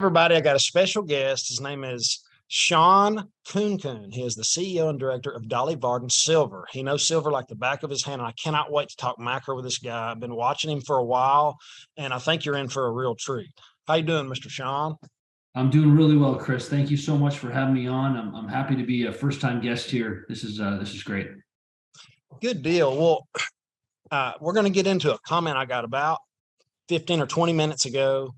everybody. I got a special guest. His name is Sean Kuhn. He is the CEO and director of Dolly Varden Silver. He knows silver like the back of his hand, and I cannot wait to talk macro with this guy. I've been watching him for a while, and I think you're in for a real treat. How you doing, Mr. Sean? I'm doing really well, Chris. Thank you so much for having me on. I'm happy to be a first-time guest here. This is great. Good deal. Well, we're going to get into a comment I got about 15 or 20 minutes ago.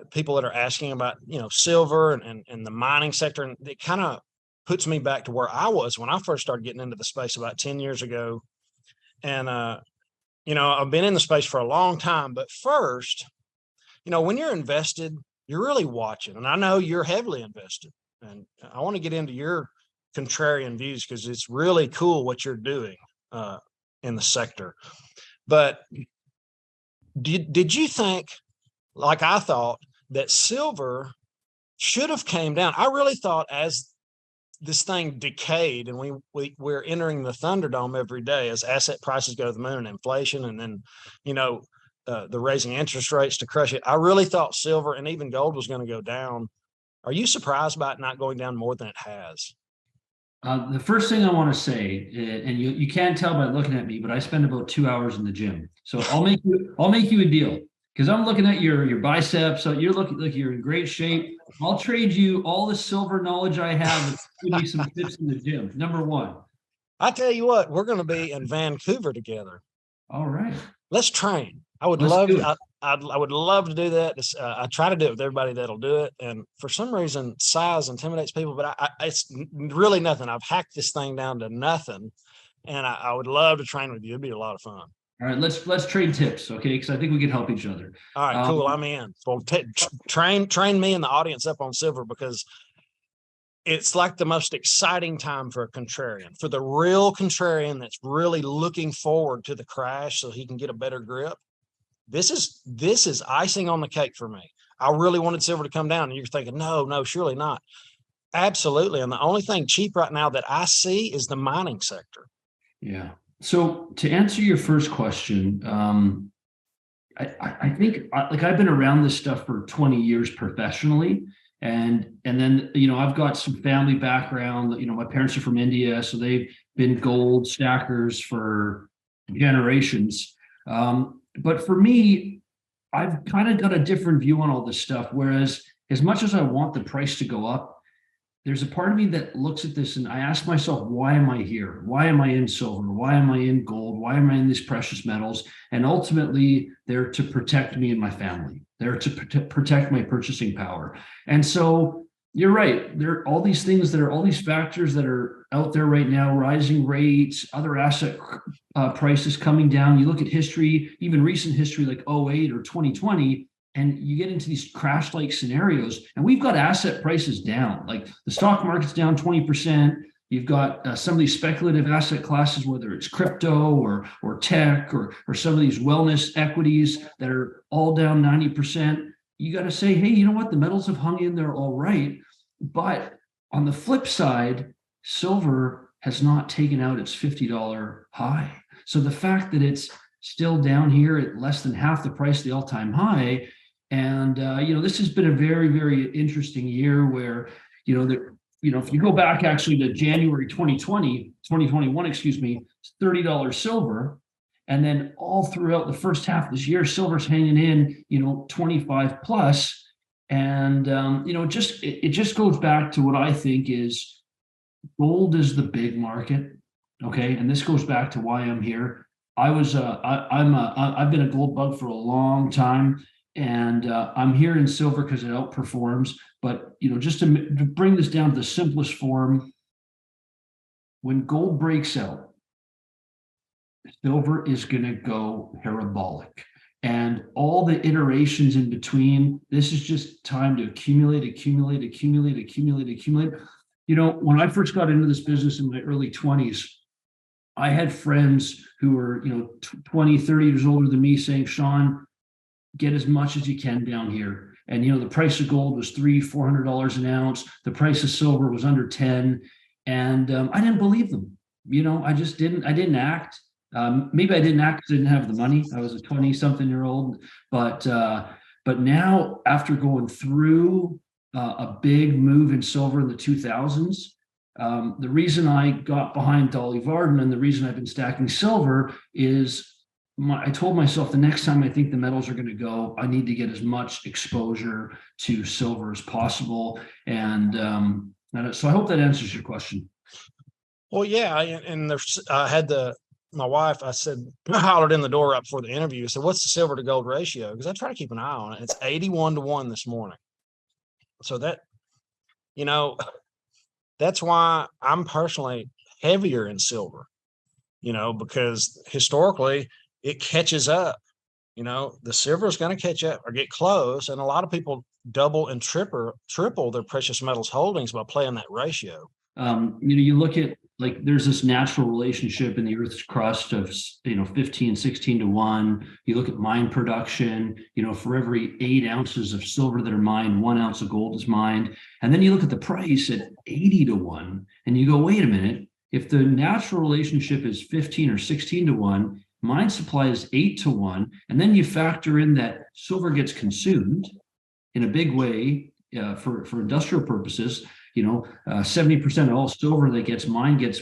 People that are asking about, silver and the mining sector. And it kind of puts me back to where I was when I first started getting into the space about 10 years ago. And, I've been in the space for a long time, but first, when you're invested, you're really watching. And I know you're heavily invested, and I want to get into your contrarian views because it's really cool what you're doing in the sector. But did you think, like I thought, that silver should have came down? I really thought as this thing decayed, and we're entering the Thunderdome every day as asset prices go to the moon and inflation, and then, the raising interest rates to crush it. I really thought silver and even gold was going to go down. Are you surprised by it not going down more than it has? The first thing I want to say, and you can't tell by looking at me, but I spend about 2 hours in the gym. So I'll make you a deal. Because I'm looking at your biceps, so you're looking like you're in great shape. I'll trade you all the silver knowledge I have and give you some tips in the gym. Number one. I tell you what, we're going to be in Vancouver together. All right. Let's train. I would love to do that. I try to do it with everybody that'll do it. And for some reason, size intimidates people, but it's really nothing. I've hacked this thing down to nothing. And I would love to train with you. It'd be a lot of fun. All right, let's trade tips, okay? Because I think we can help each other. All right, cool. I'm in. Well, train me and the audience up on silver, because it's like the most exciting time for a contrarian, for the real contrarian that's really looking forward to the crash so he can get a better grip. This is icing on the cake for me. I really wanted silver to come down, and you're thinking, no, surely not. Absolutely. And the only thing cheap right now that I see is the mining sector. Yeah. So to answer your first question, I think like I've been around this stuff for 20 years professionally. And then, I've got some family background. My parents are from India, so they've been gold stackers for generations. But for me, I've kind of got a different view on all this stuff. Whereas as much as I want the price to go up, there's a part of me that looks at this and I ask myself, why am I here? Why am I in silver? Why am I in gold? Why am I in these precious metals? And ultimately, they're to protect me and my family. They're to protect my purchasing power. And so you're right. There are all these things that are all these factors that are out there right now, rising rates, other asset prices coming down. You look at history, even recent history like 08 or 2020, and you get into these crash-like scenarios, and we've got asset prices down. Like the stock market's down 20%. You've got some of these speculative asset classes, whether it's crypto or tech or some of these wellness equities that are all down 90%. You got to say, hey, you know what? The metals have hung in there all right. But on the flip side, silver has not taken out its $50 high. So the fact that it's still down here at less than half the price of the all-time high, and this has been a very, very interesting year where, if you go back actually to January 2021, it's $30 silver. And then all throughout the first half of this year, silver's hanging in, 25 plus. And, it just goes back to what I think is gold is the big market. Okay. And this goes back to why I'm here. I've been a gold bug for a long time. And I'm here in silver because it outperforms. But, just to bring this down to the simplest form, when gold breaks out, silver is going to go parabolic. And all the iterations in between, this is just time to accumulate. When I first got into this business in my early 20s, I had friends who were, 20, 30 years older than me saying, Sean, get as much as you can down here. And, the price of gold was $300-400 an ounce. The price of silver was under 10. And I didn't believe them. I didn't act. Maybe I didn't act because I didn't have the money. I was a 20-something-year-old. But But now, after going through a big move in silver in the 2000s, the reason I got behind Dolly Varden and the reason I've been stacking silver is I told myself the next time I think the metals are going to go, I need to get as much exposure to silver as possible. And so I hope that answers your question. Well, yeah, and there's I had my wife. I said, I hollered in the door right before the interview. I said, "What's the silver to gold ratio?" Because I try to keep an eye on it. It's 81-1 this morning. So that, that's why I'm personally heavier in silver. Because historically it catches up. The silver is going to catch up or get close, and a lot of people double and triple their precious metals holdings by playing that ratio. You look at, like, there's this natural relationship in the Earth's crust of 15-16-1. You look at mine production, for every 8 ounces of silver that are mined, 1 ounce of gold is mined. And then you look at the price at 80-1, and you go, wait a minute, if the natural relationship is 15 or 16-1, mine supply is 8-1, and then you factor in that silver gets consumed in a big way for industrial purposes. 70% of all silver that gets mined gets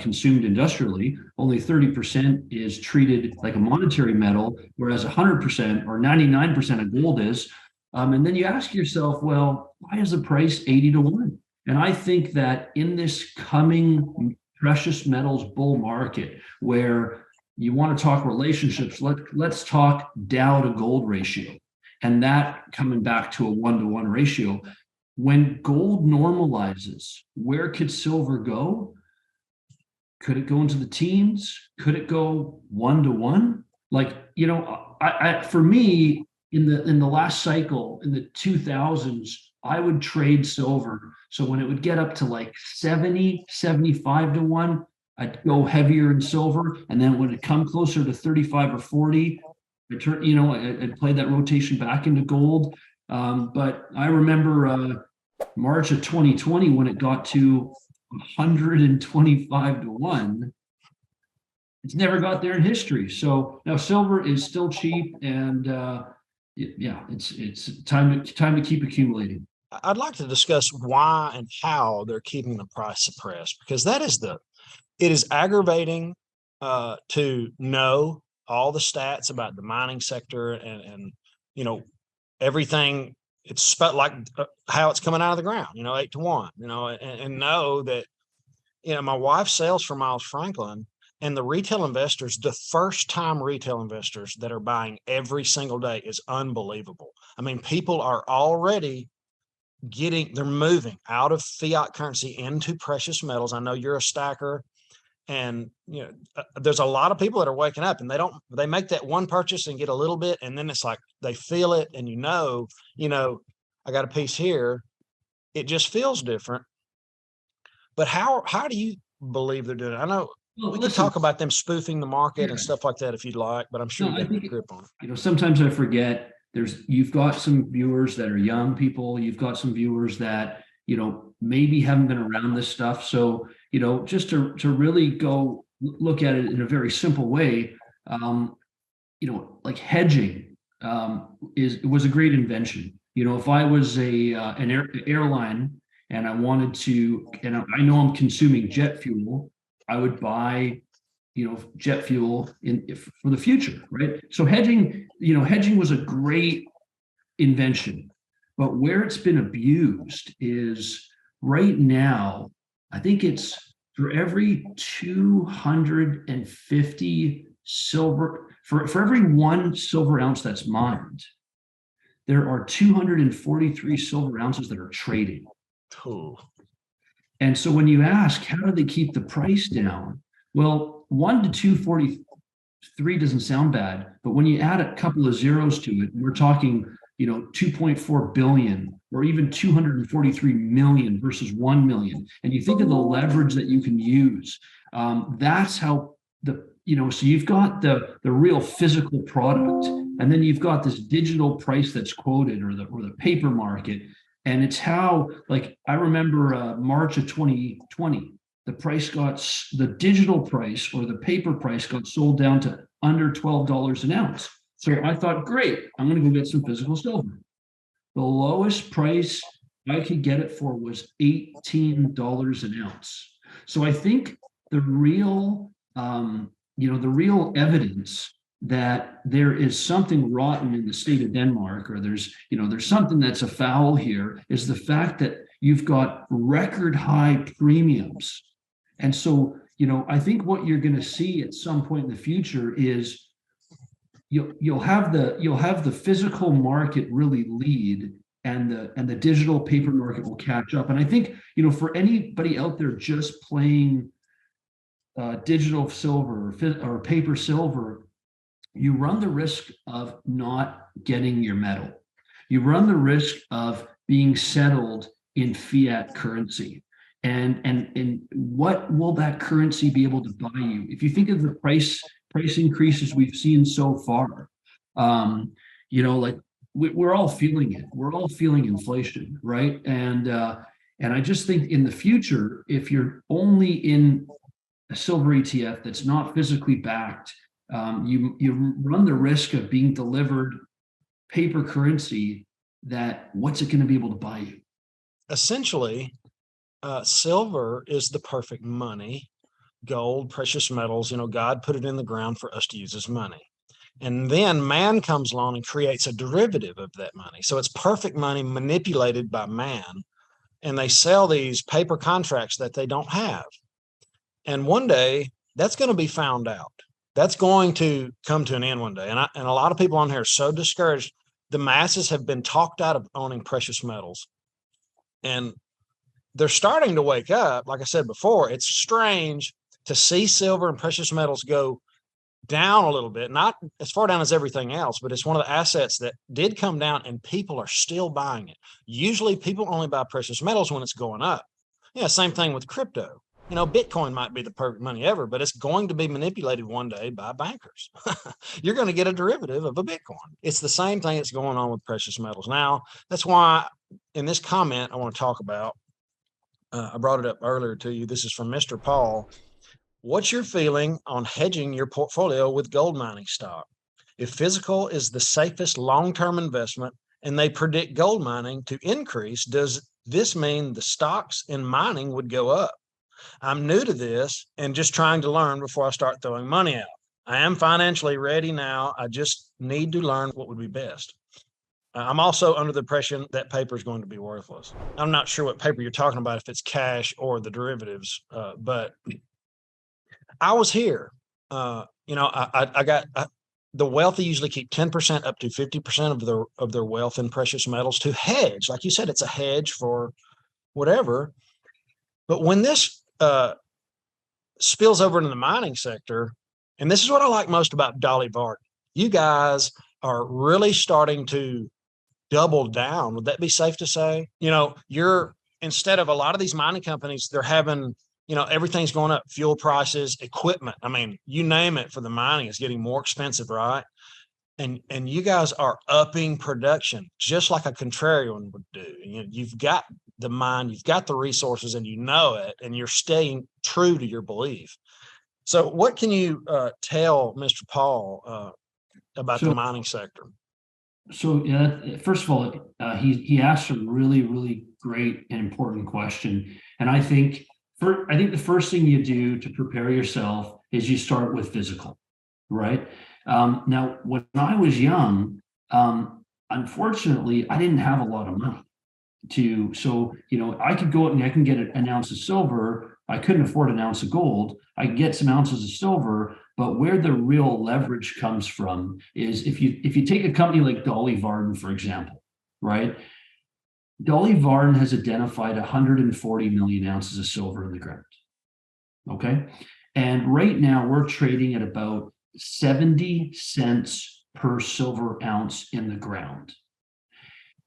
consumed industrially. Only 30% is treated like a monetary metal, whereas 100% or 99% of gold is. And then you ask yourself, well, why is the price 80-1? And I think that in this coming precious metals bull market, where you want to talk relationships, let's talk Dow to gold ratio. And that coming back to a 1-to-1 ratio. When gold normalizes, where could silver go? Could it go into the teens? Could it go 1-to-1? For me, in the last cycle, in the 2000s, I would trade silver. So when it would get up to like 70, 75-1, I'd go heavier in silver. And then when it come closer to 35 or 40, I'd play that rotation back into gold. But I remember March of 2020, when it got to 125-1, it's never got there in history. So now silver is still cheap, and it's time to keep accumulating. I'd like to discuss why and how they're keeping the price suppressed, because it is aggravating to know all the stats about the mining sector and everything. It's like how it's coming out of the ground, 8-1, and know that, my wife sells for Miles Franklin, and the retail investors, the first time retail investors that are buying every single day is unbelievable. I mean, people are already they're moving out of fiat currency into precious metals. I know you're a stacker, and there's a lot of people that are waking up, and they make that one purchase and get a little bit, and then it's like they feel it, and I got a piece here. It just feels different. But how do you believe they're doing it? I know we can talk about them spoofing the market and stuff like that if you'd like, but I'm sure you got a grip on it. Sometimes I forget you've got some viewers that are young people. You've got some viewers that maybe haven't been around this stuff. So just to really go look at it in a very simple way, like hedging was a great invention. If I was an airline and I wanted to, and I know I'm consuming jet fuel, I would buy jet fuel for the future, right? So hedging was a great invention, but where it's been abused is right now. I think it's for every 250 silver, for every 1 silver ounce that's mined, there are 243 silver ounces that are traded. Ooh. And so when you ask, how do they keep the price down? Well, 1 to 243 doesn't sound bad, but when you add a couple of zeros to it, we're talking, 2.4 billion or even 243 million versus 1 million. And you think of the leverage that you can use. That's how so you've got the real physical product, and then you've got this digital price that's quoted, or the paper market. And it's how, like, I remember March of 2020, the digital price or the paper price got sold down to under $12 an ounce. So I thought, great, I'm going to go get some physical silver. The lowest price I could get it for was $18 an ounce. So I think the real, the real evidence that there is something rotten in the state of Denmark, or there's something that's afoul here, is the fact that you've got record high premiums. And so, I think what you're going to see at some point in the future is you'll have the physical market really lead, and the digital paper market will catch up. And I think, for anybody out there just playing digital silver or paper silver, you run the risk of not getting your metal. You run the risk of being settled in fiat currency. And what will that currency be able to buy you? If you think of the price increases we've seen so far, like we're all feeling it. We're all feeling inflation, right? And I just think in the future, if you're only in a silver ETF that's not physically backed, you run the risk of being delivered paper currency that what's it going to be able to buy you? Essentially, silver is the perfect money. Gold, precious metals, God put it in the ground for us to use as money. And then man comes along and creates a derivative of that money. So it's perfect money manipulated by man. And they sell these paper contracts that they don't have. And one day that's going to be found out. That's going to come to an end one day. And a lot of people on here are so discouraged. The masses have been talked out of owning precious metals. And they're starting to wake up. Like I said before, it's strange to see silver and precious metals go down a little bit, not as far down as everything else, but it's one of the assets that did come down and people are still buying it. Usually people only buy precious metals when it's going up. Yeah, same thing with crypto. Bitcoin might be the perfect money ever, but it's going to be manipulated one day by bankers. You're going to get a derivative of a Bitcoin. It's the same thing that's going on with precious metals. Now, that's why in this comment I want to talk about, I brought it up earlier to you. This is from Mr. Paul. What's your feeling on hedging your portfolio with gold mining stock? If physical is the safest long-term investment and they predict gold mining to increase, does this mean the stocks in mining would go up? I'm new to this and just trying to learn before I start throwing money out. I am financially ready now. I just need to learn what would be best. I'm also under the impression that paper is going to be worthless. I'm not sure what paper you're talking about, if it's cash or the derivatives, but I was here. I got the wealthy usually keep 10% up to 50% of their wealth in precious metals to hedge. Like you said, it's a hedge for whatever. But when this spills over into the mining sector, and this is what I like most about Dolly Varden, you guys are really starting to double down. Would that be safe to say? You're, instead of a lot of these mining companies, they're having, everything's going up, fuel prices, equipment. I mean, you name it for the mining is getting more expensive, right? And you guys are upping production just like a contrarian would do. You've got the mind, you've got the resources, and it, and you're staying true to your belief. So what can you tell Mr. Paul about the mining sector? So first of all, he asked a really, really great and important question. And I think the first thing you do to prepare yourself is you start with physical, right? Now, when I was young, unfortunately, I didn't have a lot of money I could go out and I can get an ounce of silver. I couldn't afford an ounce of gold. I could get some ounces of silver, but where the real leverage comes from is if you take a company like Dolly Varden, for example, right? Dolly Varden has identified 140 million ounces of silver in the ground. Okay. And right now we're trading at about 70 cents per silver ounce in the ground.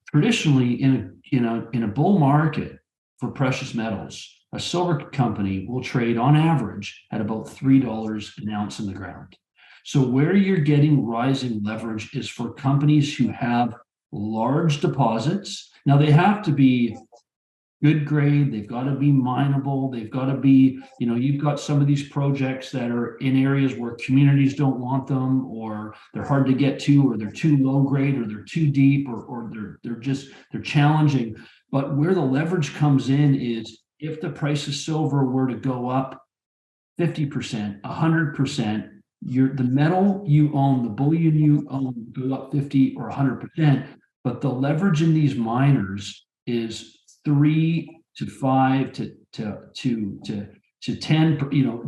Traditionally, in a bull market for precious metals, a silver company will trade on average at about $3 an ounce in the ground. So where you're getting rising leverage is for companies who have large deposits. Now they have to be good grade, they've got to be mineable, they've got to be, you've got some of these projects that are in areas where communities don't want them, or they're hard to get to, or they're too low grade, or they're too deep, or they're challenging. But where the leverage comes in is if the price of silver were to go up 50%, 100%, the metal you own, the bullion you own, go up 50 or 100%. But the leverage in these miners is 3 to 5 to 10,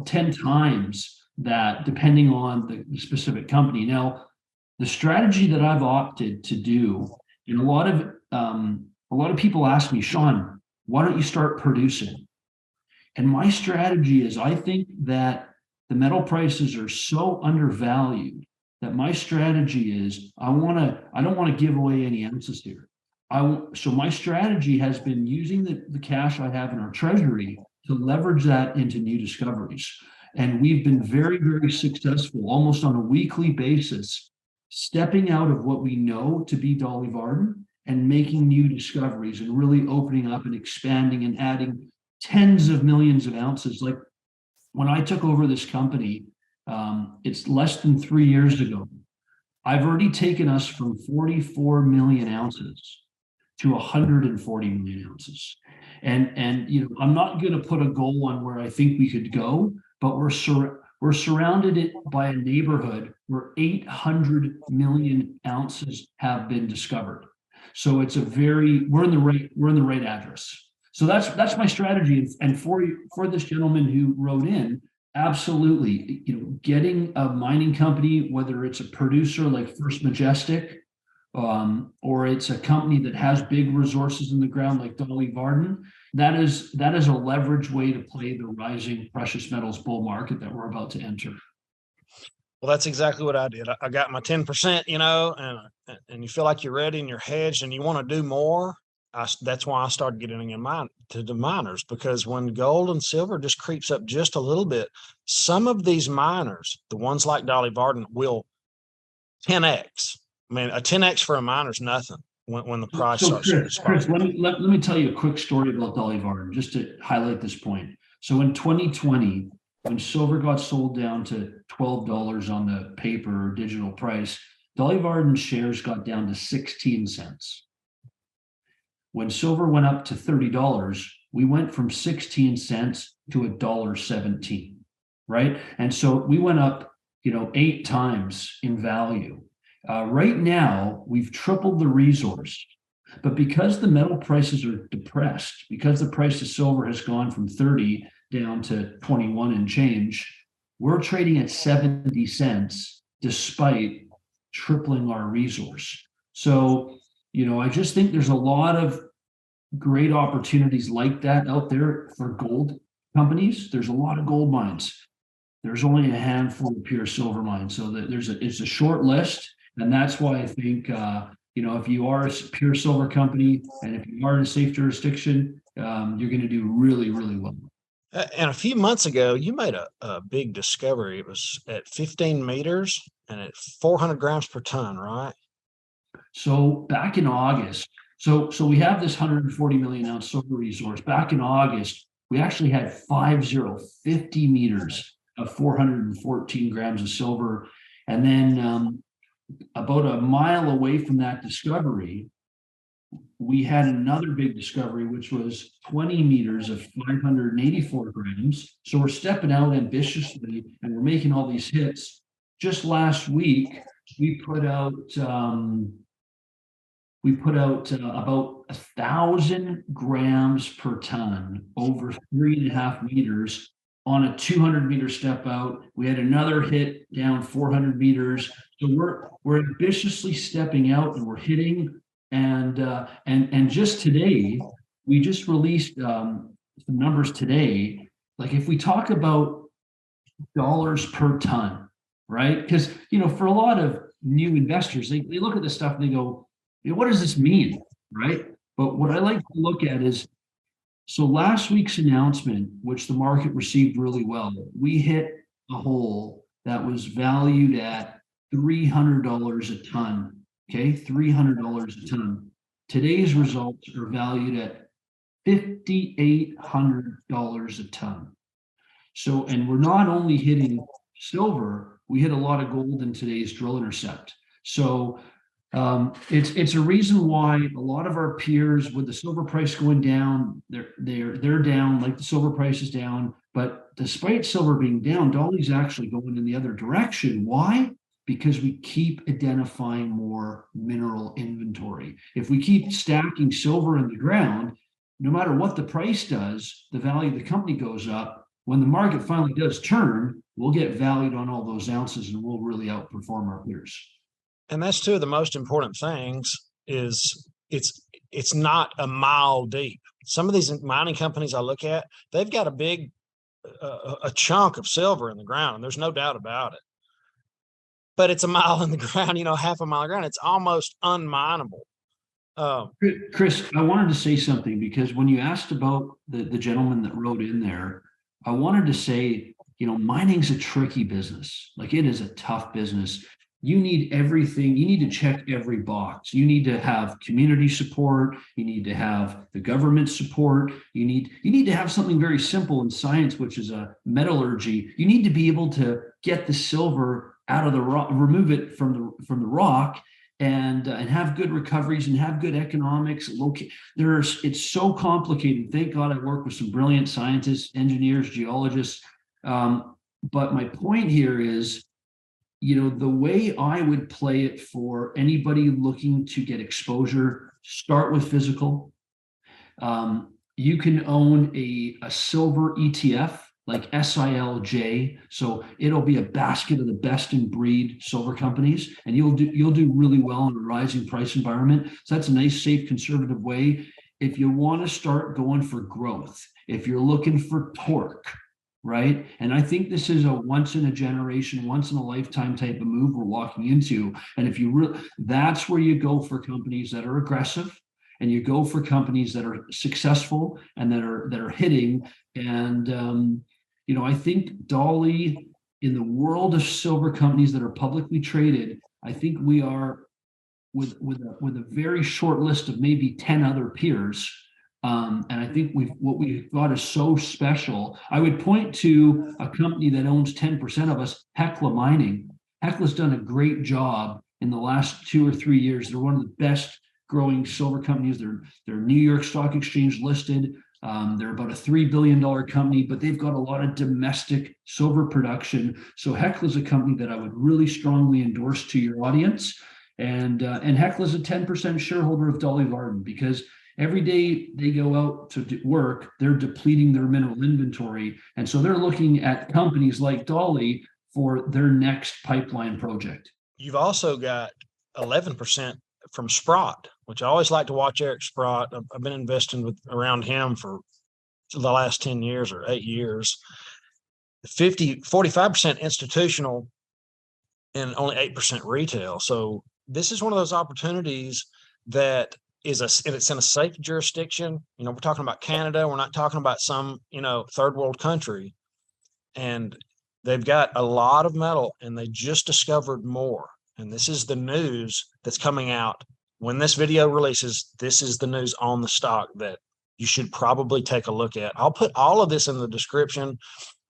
10 times that, depending on the specific company. Now, the strategy that I've opted to do, and a lot of people ask me, Sean, why don't you start producing? And my strategy is, I think that the metal prices are so undervalued that my strategy is, I don't want to give away any ounces here. So my strategy has been using the cash I have in our treasury to leverage that into new discoveries. And we've been very, very successful, almost on a weekly basis, stepping out of what we know to be Dolly Varden and making new discoveries and really opening up and expanding and adding tens of millions of ounces. Like when I took over this company, it's less than 3 years ago, I've already taken us from 44 million ounces to 140 million ounces. And I'm not going to put a goal on where I think we could go, but we're surrounded by a neighborhood where 800 million ounces have been discovered. So it's we're in the right address. So that's my strategy. And for this gentleman who wrote in, absolutely, getting a mining company, whether it's a producer like First Majestic, or it's a company that has big resources in the ground like Dolly Varden, that is a leverage way to play the rising precious metals bull market that we're about to enter. Well, that's exactly what I did. I got my 10%, and you feel like you're ready and you're hedged and you want to do more. That's why I started getting to the miners, because when gold and silver just creeps up just a little bit, some of these miners, the ones like Dolly Varden, will 10x. I mean, a 10x for a miner is nothing when the price starts to spike. Chris, let me tell you a quick story about Dolly Varden, just to highlight this point. So in 2020, when silver got sold down to $12 on the paper or digital price, Dolly Varden shares got down to 16 cents. When silver went up to $30, we went from 16 cents to $1.17, right? And so we went up, 8 times in value. Right now, we've tripled the resource, but because the metal prices are depressed, because the price of silver has gone from 30 down to 21 and change, we're trading at 70 cents despite tripling our resource. So, I just think there's a lot of great opportunities like that out there for gold companies. There's a lot of gold mines. There's only a handful of pure silver mines. So that it's a short list. And that's why I think, if you are a pure silver company and if you are in a safe jurisdiction, you're going to do really, really well. And a few months ago, you made a big discovery. It was at 15 meters and at 400 grams per ton, right? So back in August, so we have this 140 million ounce silver resource. Back in August, we actually had 50 meters of 414 grams of silver. And then about a mile away from that discovery, we had another big discovery, which was 20 meters of 584 grams. So we're stepping out ambitiously and we're making all these hits. Just last week, we put out about 1,000 grams per ton over 3.5 meters on a 200 meter step out. We had another hit down 400 meters. So we're ambitiously stepping out and we're hitting. And just today, we just released some numbers today. Like if we talk about dollars per ton, right? Because for a lot of new investors, they look at this stuff and they go, what does this mean, right? But what I like to look at is, so last week's announcement, which the market received really well, we hit a hole that was valued at $300 a ton. Okay, $300 a ton. Today's results are valued at $5,800 a ton. So, and we're not only hitting silver, we hit a lot of gold in today's drill intercept. So it's a reason why a lot of our peers, with the silver price going down, they're down, like the silver price is down. But despite silver being down, Dolly's actually going in the other direction. Why? Because we keep identifying more mineral inventory. If we keep stacking silver in the ground, no matter what the price does, the value of the company goes up. When the market finally does turn, we'll get valued on all those ounces and we'll really outperform our peers. And that's two of the most important things. Is it's not a mile deep. Some of these mining companies I look at, they've got a big a chunk of silver in the ground, and there's no doubt about it. But it's a mile in the ground, half a mile in the ground. It's almost unminable. Chris, I wanted to say something, because when you asked about the gentleman that wrote in there, I wanted to say, mining's a tricky business. Like, it is a tough business. You need everything. You need to check every box. You need to have community support. You need to have the government support. You need to have something very simple in science, which is a metallurgy. You need to be able to get the silver out of the rock, remove it from the rock, and have good recoveries and have good economics. It's so complicated. Thank God I work with some brilliant scientists, engineers, geologists. But my point here is, the way I would play it for anybody looking to get exposure, start with physical. You can own a silver ETF like SILJ. So it'll be a basket of the best in breed silver companies, and you'll do really well in a rising price environment. So that's a nice, safe, conservative way. If you want to start going for growth, if you're looking for torque, right? And I think this is a once in a generation, once in a lifetime type of move we're walking into. And if you that's where you go for companies that are aggressive, and you go for companies that are successful and that are hitting. And I think Dolly, in the world of silver companies that are publicly traded, I think we are with a very short list of maybe 10 other peers. And I think what we've got is so special. I would point to a company that owns 10% of us, Hecla Mining. Hecla's done a great job in the last 2 or 3 years. They're one of the best growing silver companies. They're New York Stock Exchange listed. They're about a $3 billion company, but they've got a lot of domestic silver production. So Hecla's a company that I would really strongly endorse to your audience. And Hecla's a 10% shareholder of Dolly Varden, because every day they go out to work, they're depleting their mineral inventory. And so they're looking at companies like Dolly for their next pipeline project. You've also got 11% from Sprott, which I always like to watch. Eric Sprott, I've been investing around him for the last 10 years or 8 years. 45% institutional and only 8% retail. So this is one of those opportunities that it's in a safe jurisdiction. We're talking about Canada. We're not talking about some, third world country. And they've got a lot of metal, and they just discovered more. And this is the news that's coming out. When this video releases, this is the news on the stock that you should probably take a look at. I'll put all of this in the description.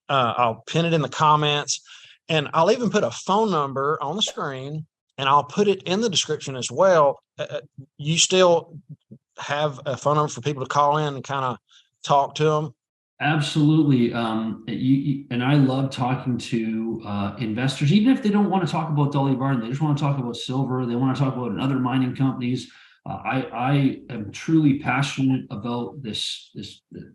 I'll pin it in the comments, and I'll even put a phone number on the screen, and I'll put it in the description as well. You still have a phone number for people to call in and kind of talk to them? Absolutely. And I love talking to investors, even if they don't want to talk about Dolly Varden, they just want to talk about silver. They want to talk about other mining companies. I am truly passionate about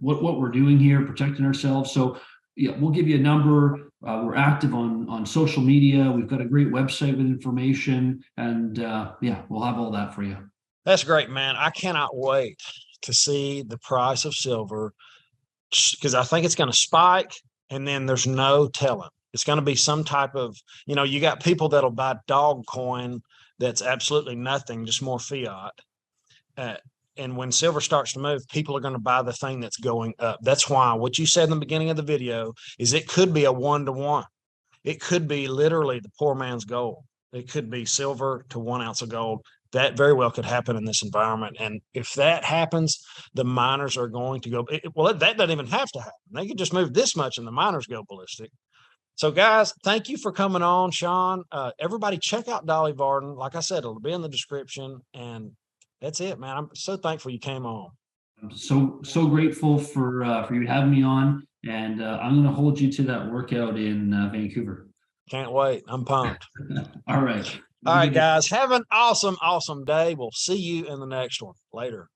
what we're doing here, protecting ourselves. So yeah, we'll give you a number. We're active on social media. We've got a great website with information, and we'll have all that for you. That's great, man. I cannot wait to see the price of silver, because I think it's going to spike, and then there's no telling. It's going to be some type of, you got people that'll buy dog coin that's absolutely nothing, just more fiat. And when silver starts to move, people are going to buy the thing that's going up. That's why what you said in the beginning of the video is it could be a 1-to-1. It could be literally the poor man's gold. It could be silver to 1 ounce of gold. that very well could happen in this environment. And if that happens, the miners are going to go, well, that doesn't even have to happen. They could just move this much and the miners go ballistic. So guys, thank you for coming on, Sean. Everybody check out Dolly Varden. Like I said, it'll be in the description, and that's it, man. I'm so thankful you came on. I'm so grateful for you having me on, and I'm going to hold you to that workout in Vancouver. Can't wait. I'm pumped. All right. All right, guys, have an awesome day. We'll see you in the next one. Later.